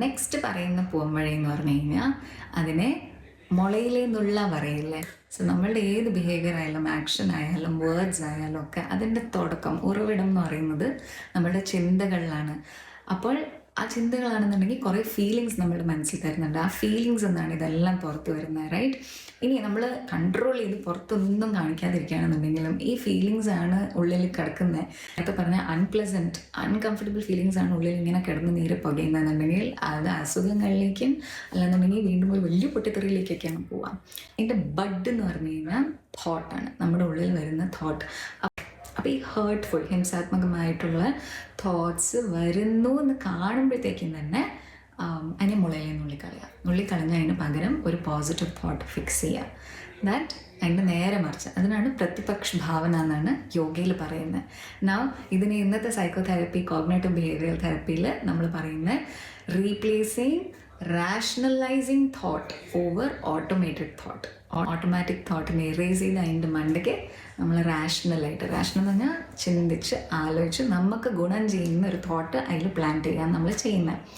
Next പറയുന്ന പൂവമ്പഴി എന്ന് പറഞ്ഞു കഴിഞ്ഞാൽ അതിനെ മുളയിലേ നിന്നുള്ള പറയില്ലേ. സോ നമ്മളുടെ ഏത് ബിഹേവിയർ ആയാലും ആക്ഷൻ ആയാലും വേർഡ്സ് ആയാലും ഒക്കെ അതിൻ്റെ തുടക്കം ഉറവിടം എന്ന് പറയുന്നത് നമ്മളുടെ ചിന്തകളിലാണ്. അപ്പോൾ ആ ചിന്തകളാണെന്നുണ്ടെങ്കിൽ കുറേ ഫീലിങ്സ് നമ്മുടെ മനസ്സിൽ തരുന്നുണ്ട്. ആ ഫീലിങ്സ് എന്നാണ് ഇതെല്ലാം പുറത്ത് വരുന്നത്, റൈറ്റ്? ഇനി നമ്മൾ കൺട്രോൾ ചെയ്ത് പുറത്തൊന്നും കാണിക്കാതിരിക്കുകയാണെന്നുണ്ടെങ്കിലും ഈ ഫീലിങ്സ് ആണ് ഉള്ളിൽ കിടക്കുന്നത്. നേരത്തെ പറഞ്ഞ അൺപ്ലസൻറ്റ് അൺകംഫർട്ടബിൾ ഫീലിങ്സ് ആണ് ഉള്ളിൽ ഇങ്ങനെ കിടന്ന് നീര് പുകയുന്നതെന്നുണ്ടെങ്കിൽ അത് അസുഖങ്ങളിലേക്കും അല്ലെന്നുണ്ടെങ്കിൽ വീണ്ടും ഒരു വലിയ പൊട്ടിത്തെറിയിലേക്കൊക്കെയാണ് പോവാം. ഇതിൻ്റെ ബഡ് എന്ന് പറഞ്ഞു കഴിഞ്ഞാൽ തോട്ടാണ്, നമ്മുടെ ഉള്ളിൽ വരുന്ന തോട്ട്. അപ്പോൾ ഈ ഹേർട്ട്ഫുൾ ഹിംസാത്മകമായിട്ടുള്ള തോട്ട്സ് വരുന്നു എന്ന് കാണുമ്പോഴത്തേക്കും തന്നെ അതിനെ മുളയിൽ നുള്ളിക്കളഞ്ഞ് അതിന് പകരം ഒരു പോസിറ്റീവ് തോട്ട് ഫിക്സ് ചെയ്യുക. ദാറ്റ് അതിൻ്റെ നേരെ മറിച്ച് അതിനാണ് പ്രതിപക്ഷ ഭാവന എന്നാണ് യോഗയിൽ പറയുന്നത്. നാ ഇതിന് ഇന്നത്തെ സൈക്കോ തെറപ്പി കോഗ്നേറ്റീവ് ബിഹേവിയറൽ തെറപ്പിയിൽ നമ്മൾ പറയുന്നത് replacing rationalising thought over automated thought. Automatic തോട്ടിനെ ഇറേസ് ചെയ്ത് അതിൻ്റെ മണ്ടയ്ക്ക് നമ്മൾ റാഷണൽ എന്ന് പറഞ്ഞാൽ ചിന്തിച്ച് ആലോചിച്ച് നമുക്ക് ഗുണം ചെയ്യുന്ന ഒരു തോട്ട് അതിൽ പ്ലാൻ ചെയ്യാൻ നമ്മൾ ചെയ്യുന്നത്.